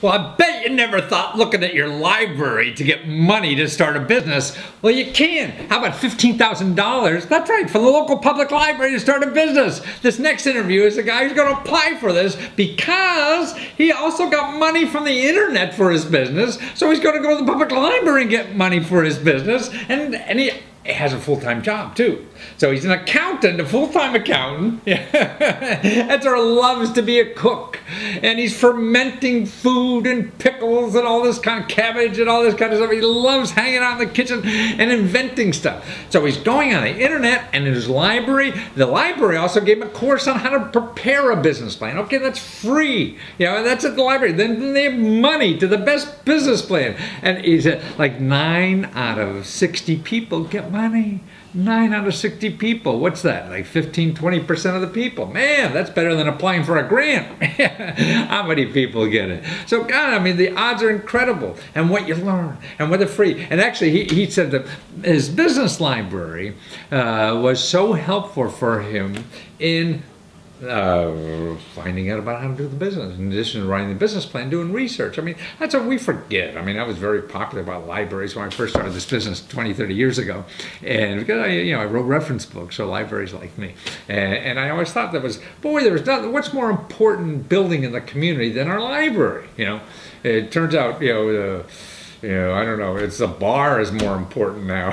Well, I bet you never thought looking at your library to get money to start a business. Well, you can. How about $15,000? That's right, for the local public library to start a business. This next interview is the guy who's going to apply for this because he also got money from the internet for his business. So he's going to go to the public library and get money for his business. And he has a full-time job too. So he's an accountant, a full-time accountant. That's or loves to be a cook. And he's fermenting food and pickles and all this kind of cabbage and all this kind of stuff. He loves hanging out in the kitchen and inventing stuff. So he's going on the internet and in his library. The library also gave him a course on how to prepare a business plan. Okay, that's free. You know, that's at the library. Then they have money to the best business plan. And he said like 9 out of 60 people get money. 9 out of 60 people. What's that? Like 15, 20% of the people. Man, that's better than applying for a grant. How many people get it? So, God, I mean, the odds are incredible. And what you learn, and what they're free. And actually, he said that his business library was so helpful for him in finding out about how to do the business. In addition to writing the business plan, doing research. I mean, that's what we forget. I mean, I was very popular about libraries when I first started this business 20, 30 years ago. And because I wrote reference books, so libraries like me. And I always thought there was nothing, what's more important building in the community than our library? You know, it turns out, I don't know, it's the bar is more important now.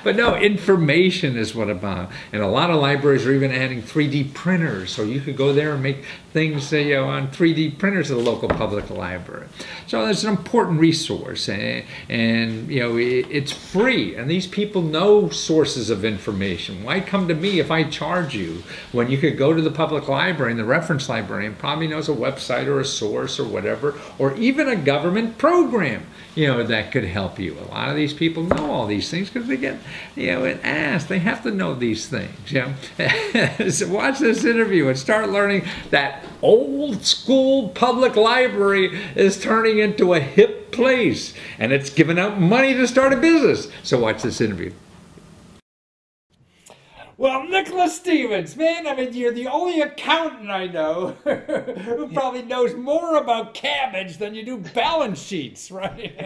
But no, information is what about. And a lot of libraries are even adding 3D printers. So you could go there and make things on 3D printers at the local public library. So it's an important resource. And it's free. And these people know sources of information. Why come to me if I charge you when you could go to the public library and the reference librarian probably knows a website or a source or whatever, or even a government program, that could help you. A lot of these people know all these things because they get, asked. They have to know these things. So watch this interview and start learning that old school public library is turning into a hip place, and it's giving out money to start a business. So watch this interview. Well, Nicholas Stevens, man, I mean, you're the only accountant I know who probably knows more about cabbage than you do balance sheets, right?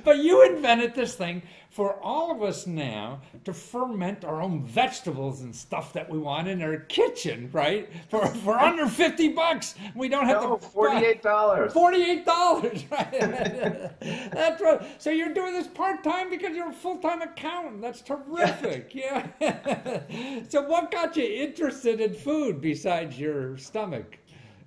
But you invented this thing for all of us now to ferment our own vegetables and stuff that we want in our kitchen, right? For under $50. We don't have to... $48. $48, right? That's right. So you're doing this part-time because you're a full-time accountant. That's terrific, yeah. So what got you interested in food besides your stomach?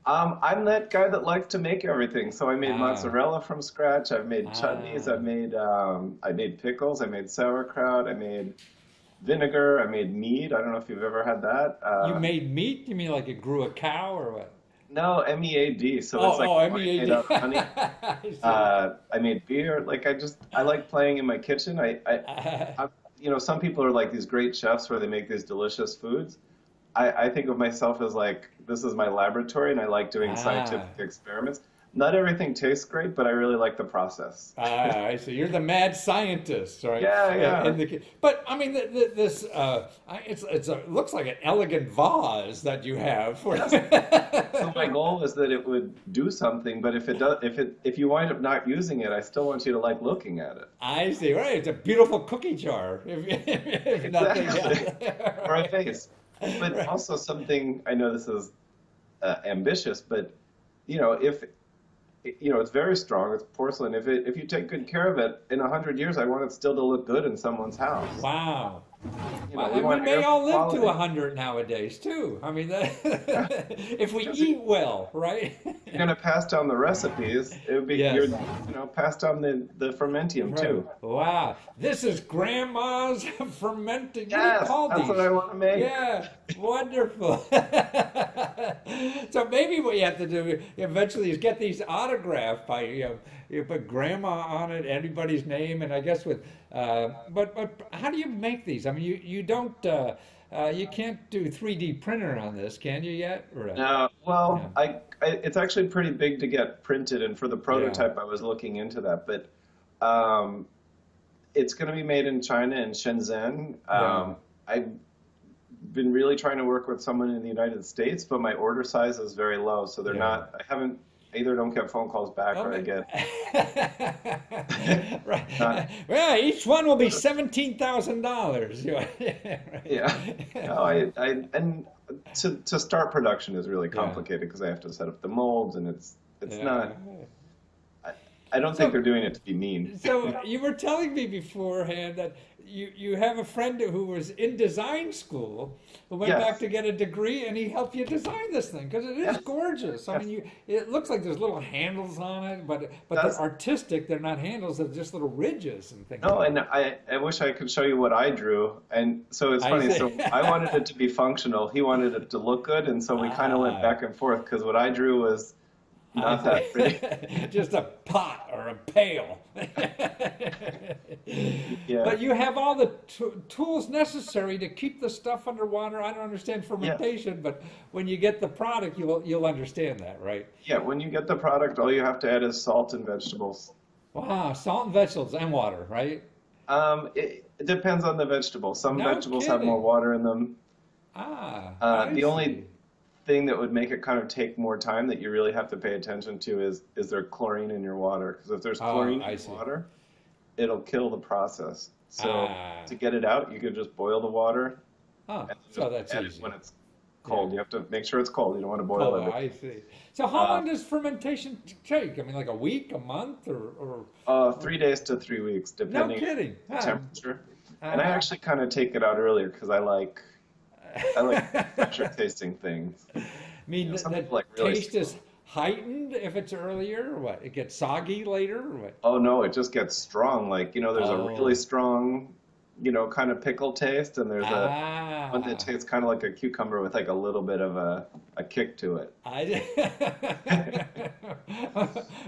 I'm that guy that likes to make everything. So I made mozzarella from scratch. I've made chutneys. I made pickles. I made sauerkraut. I made vinegar. I made meat. I don't know if you've ever had that. You made meat? You mean like it grew a cow or what? No, M-E-A-D. So it's like M-E-A-D. made out of honey. I made beer. Like I like playing in my kitchen. Some people are like these great chefs where they make these delicious foods. I think of myself as like, this is my laboratory and I like doing scientific experiments. Not everything tastes great, but I really like the process. I see. You're the mad scientist, right? Yeah. But I mean, this looks like an elegant vase that you have. So my goal is that it would do something, but if you wind up not using it, I still want you to like looking at it. I see. Right. It's a beautiful cookie jar. If nothing else. Or a vase. But also something, I know this is ambitious, but it's very strong. It's porcelain. If you take good care of it, in 100 years, I want it still to look good in someone's house. Wow. We may all live to 100 nowadays too. I mean, if we eat well, right? You're going to pass down the recipes. It would be pass down the fermentium too. Wow, this is Grandma's fermenting. Yes, that's what I want to make. Yeah, wonderful. So maybe what you have to do eventually is get these autographed by you put Grandma on it, anybody's name, and I guess with. But how do you make these? I mean, you don't you can't do 3D printer on this, can you yet? No. Well, yeah. It's actually pretty big to get printed, and for the prototype, I was looking into that. But it's going to be made in China, in Shenzhen. I've been really trying to work with someone in the United States, but my order size is very low, so they're not. I haven't either don't get phone calls back or I get not. Right. Well, each one will be $17,000. Yeah. No, and to start production is really Yeah. complicated because I have to set up the molds and it's Yeah. not. I, I don't think So, they're doing it to be mean. so you were telling me beforehand that you have a friend who was in design school who went back Yes. to get a degree and he helped you design this thing because it is Yes. gorgeous. I mean, Yes. it looks like there's little handles on it, but they're That's artistic. They're not handles. They're just little ridges and things no, like and I wish I could show you what I drew. And so it's that. I funny. see. So I wanted it to be functional. He wanted it to look good, and so we kind of went Ah, back and forth because what I drew was I not that pretty. see. Just a pot or a pail. Yeah. But you have all the tools necessary to keep the stuff underwater. I don't understand Yeah. fermentation, but when you get the product, you'll understand that, right? Yeah. When you get the product, all you have to add is salt and vegetables. Wow, salt and vegetables and water, right? It depends on the vegetable. Some No vegetables have more kidding. water in them. Ah, I The only see. thing that would make it kind of take more time that you really have to pay attention to is there chlorine in your water? Because if there's Oh, chlorine in I your see. water, it'll kill the process. So Ah, to get it out, you could just boil the water oh, and so just that's add it easy. when it's Yeah. cold. You have to make sure it's cold. You don't want to boil Cool, everything. I see. So how Uh, long does fermentation take? I mean, like a week, a month, or 3 days to 3 weeks, no depending on kidding. the Huh. temperature. And I Uh, actually kind of take it out earlier because I like pressure tasting things. I mean, Some the people like really taste strong. is heightened if it's earlier, or what? It gets soggy later, or what? Oh no, it just gets strong. There's a really Oh, strong, kind of pickle taste, and there's a one that ah, tastes kind of like a cucumber with like a little bit of a kick to it. I.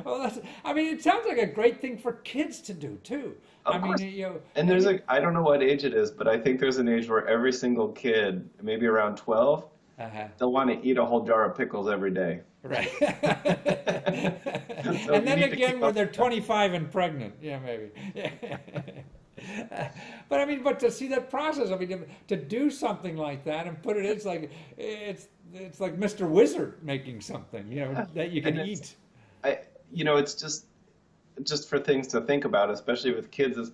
Well, I mean, it sounds like a great thing for kids to do too. I Of mean, course. you know, And have you? I don't know what age it is, but I think there's an age where every single kid, maybe around 12, Uh-huh. they'll want to eat a whole jar of pickles every day. Right. So And you then need to again, keep when up they're with that. 25 and pregnant. Yeah, maybe. But I mean, but to see that process, I mean, to do something like that and put it, it's like Mr. Wizard making something, that you can And eat. I, it's just for things to think about, especially with kids, is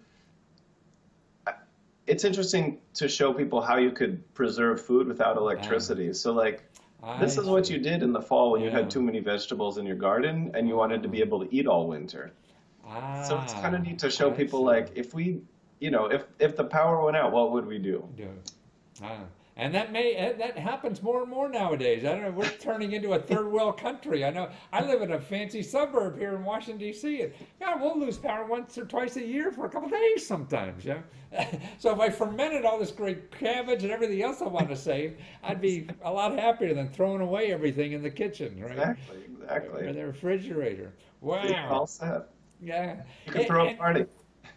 it's interesting to show people how you could preserve food without Ah, electricity. So like, this I is what you see. did in the fall when you had Yeah. too many vegetables in your garden and you wanted to be Oh. able to eat all winter. So it's kind of Ah, neat to show I people see. like if the power went out, what would we do? Yeah. Ah. And that happens more and more nowadays. I don't know. We're turning into a third world country. I know. I live in a fancy suburb here in Washington D.C. and yeah, we'll lose power once or twice a year for a couple days sometimes. Yeah. So if I fermented all this great cabbage and everything else I want to save, I'd be a lot happier than throwing away everything in the kitchen, right? Or Exactly. the refrigerator. You're Wow. all set. Yeah. You can throw a And, party.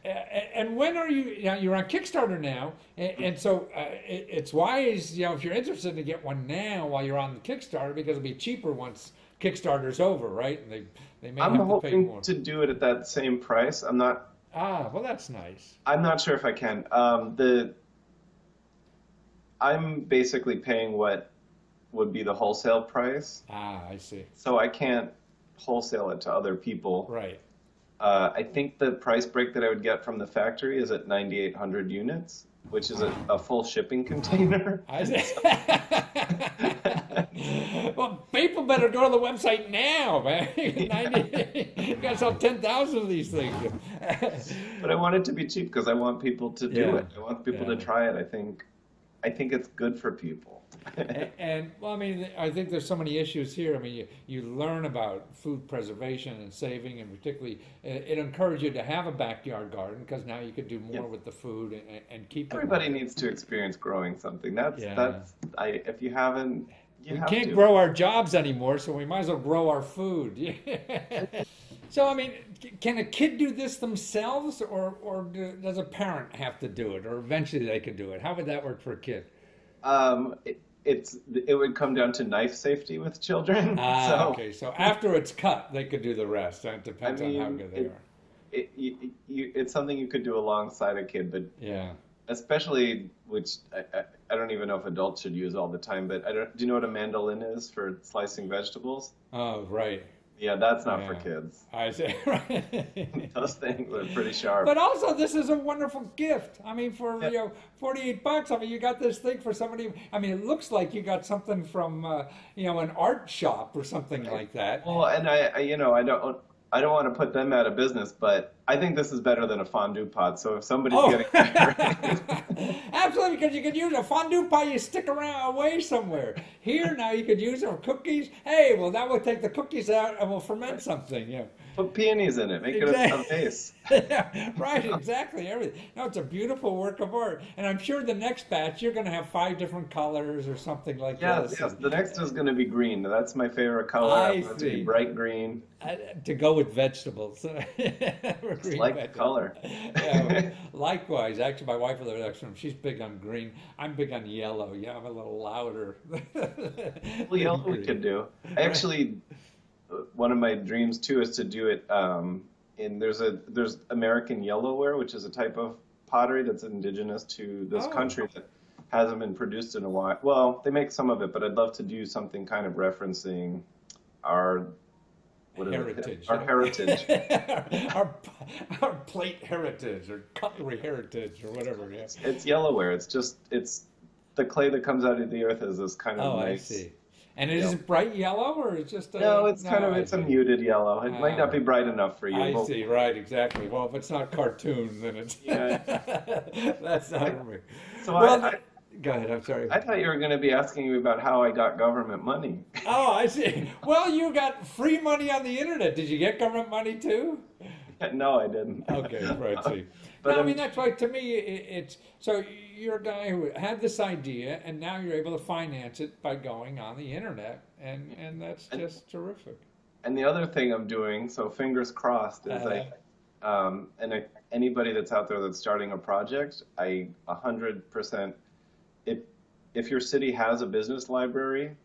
and when are you? You're on Kickstarter now, and so it's wise, if you're interested to get one now while you're on the Kickstarter because it'll be cheaper once Kickstarter's over, right? And they may I'm have to pay hoping more. to do it at that same price. Ah, well, that's nice. I'm not sure if I can. I'm basically paying what would be the wholesale price, Ah, I see. so I can't wholesale it to other people. Right. I think the price break that I would get from the factory is at 9,800 units, which is a full shipping container. I see. Well, people better go to the website now, man. 90, you got to sell 10,000 of these things. But I want it to be cheap because I want people to do Yeah. it. I want people to Yeah. try it. I think it's good for people. And well, I mean, I think there's so many issues here. I mean, you learn about food preservation and saving, and particularly it encourages you to have a backyard garden because now you could do Yeah. more with the food and keep it Everybody longer. needs to experience growing something. Yeah. If you haven't, you We have can't to. grow our jobs anymore, so we might as well grow our food. So, I mean, can a kid do this themselves, or does a parent have to do it, or eventually they can do it? How would that work for a kid? Um, it, it would come down to knife safety with children. Ah, So, okay. So after it's cut, they could do the rest. It I depends on how mean, good they are. it's something you could do alongside a kid, but Yeah. especially, which I don't even know if adults should use all the time, but do you know what a mandolin is for slicing vegetables? Oh, right. Yeah, that's not for Yeah, kids. I say, right. Those things are pretty sharp. But also, this is a wonderful gift. I mean, for Yeah. 48 bucks. I mean, you got this thing for somebody. I mean, it looks like you got something from an art shop or something Right. like that. Well, and I don't want to put them out of business, but I think this is better than a fondue pot. So if somebody's Oh, getting that, absolutely, because you could use a fondue pot you stick around away somewhere. Here now you could use it for cookies. Hey, well, that would take the cookies out and we'll ferment something. Yeah. put peonies in it, make it a Exactly. vase. Yeah, right, exactly. Everything. No, it's a beautiful work of art. And I'm sure the next batch you're going to have 5 different colors or something like Yes, this. yes. The next is going to be green. That's my favorite color. I I want it to be see. bright green. To go with vegetables. Just Green like the vegetables. color. Yeah, likewise. Actually, my wife lives next to him. She's big on green. I'm big on yellow. Yeah, I'm a little louder Well, than yellow we could green. do. I Right. actually, one of my dreams too is to do it. There's American yellowware, which is a type of pottery that's indigenous to this Oh, country that hasn't been produced in a while. Well, they make some of it, but I'd love to do something kind of referencing our what is it? heritage. Our heritage. our, our plate heritage or cutlery heritage or whatever. Yeah. It's yellowware. It's the clay that comes out of the earth is this kind of Oh, I nice. see. And is Yep. it bright yellow or is it just No, a. it's kind No, of I it's a see. muted yellow. It might not Oh, be bright enough for you. I Well, see, right, exactly. Well, if it's not cartoon, then it's yeah. that's not I, for me. so Well, I, go ahead. I'm sorry. I thought you were going to be asking me about how I got government money. Oh, I see. Well, you got free money on the internet. Did you get government money too? No, I didn't. Okay, right. See, But no, I mean that's right. To me, it's so you're a guy who had this idea, and now you're able to finance it by going on the internet, and that's and, just terrific. and the other thing I'm doing, so fingers crossed, is Uh, anybody that's out there that's starting a project, 100%, if if your city has a business library,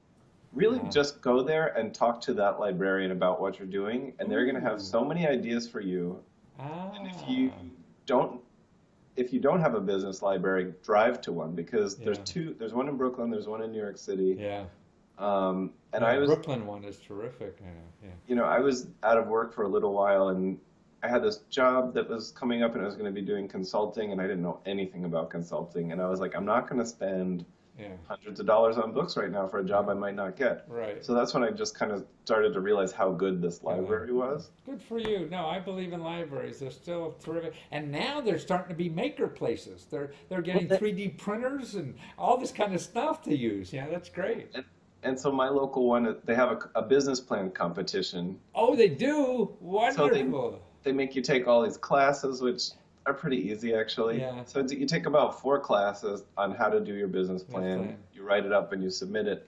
really uh, just go there and talk to that librarian about what you're doing, and they're going to have ooh, so many ideas for you. And ah, don't if you don't have a business library, drive to one because yeah, there's one in Brooklyn, there's one in New York City. yeah. And Yeah, I the was, Brooklyn one is terrific. Yeah, I was out of work for a little while and I had this job that was coming up and I was going to be doing consulting and I didn't know anything about consulting. And I was like, I'm not going to spend yeah, yeah, hundreds of dollars on books right now for a job I might not get. right. So that's when I just kind of started to realize how good this Yeah. library was. Good for you. No, I believe in libraries. They're still terrific. And now they're starting to be maker places. They're Well, getting 3D printers and all this kind of stuff to use. Yeah, that's great. and so my local one, they have a business plan competition. Oh, they do. So Wonderful. they make you take all these classes, which are pretty easy actually. Yeah, So you take about 4 classes on how to do your business that's plan. fine. You write it up and you submit it.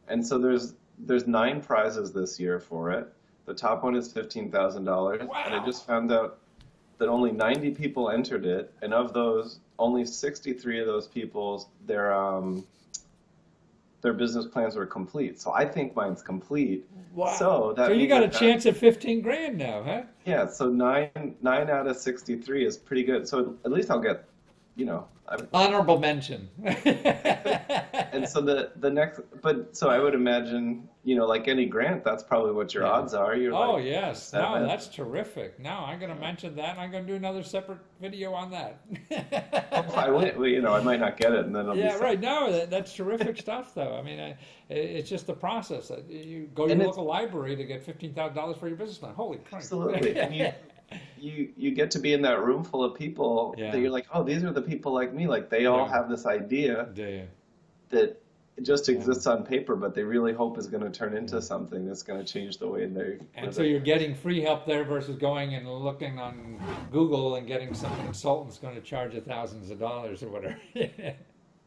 And so there's 9 prizes this year for it. The top one is $15,000, and I Wow. just found out that only 90 people entered it, and of those, only 63 of those people their business plans were complete. So I think mine's complete. Wow. So So that you means got a I've got chance at 15 grand now, huh? yeah, so nine out of 63 is pretty good. So at least I'll get, you know, Honorable mention. and so the next, but so I would imagine, like any grant, that's probably what your Yeah. odds are. You're Oh, like yes. No, seven. that's terrific. No, I'm going to mention that and I'm going to do another separate video on that. Well, if I win, well, I might not get it, and then it'll be Yeah, seven. right. No, that's terrific stuff, though. I mean, it's just the process. You go to And your it's local library to get $15,000 for your business plan. Holy crap! absolutely, and you get to be in that room full of people that Yeah, you're like, oh, these are the people like me. Like they all yeah, have this idea yeah, that just yeah. exists on paper, but they really hope is going to turn Yeah. into something that's going to change the way they And live so their you're lives. getting free help there versus going and looking on Google and getting some consultants going to charge you thousands of dollars or whatever.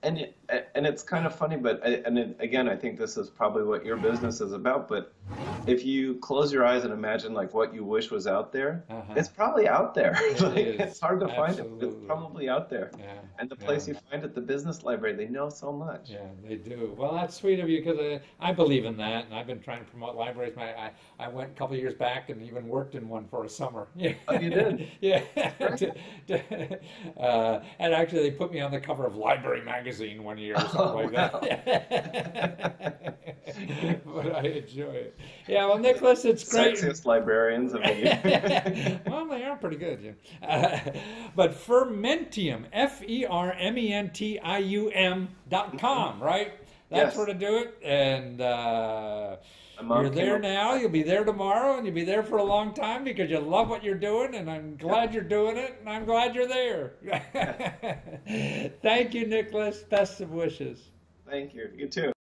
And it's kind of funny, but again, I think this is probably what your business is about. But if you close your eyes and imagine like what you wish was out there, Uh-huh. it's probably out there. It Like is. it's hard to find it, but it's Absolutely. probably out there. Yeah, And the yeah. place you find it, the business library, they know so much. Yeah, they do. Well, that's sweet of you because I believe in that, and I've been trying to promote libraries. I went a couple of years back and even worked in one for a summer. Yeah, Oh, you did? yeah. Great. And actually, they put me on the cover of Library Magazine one year or something Oh, like wow. that. But I enjoy it. Yeah, well, Nicholas, it's great. Sexiest librarians of the year. Well, they are pretty good. Yeah. But Fermentium, FERMENTIUM.com, right? That's Yes. where to do it. And Mom you're came there up- now. You'll be there tomorrow, and you'll be there for a long time because you love what you're doing. And I'm glad you're doing it, and I'm glad you're there. Thank you, Nicholas. Best of wishes. Thank you. You too.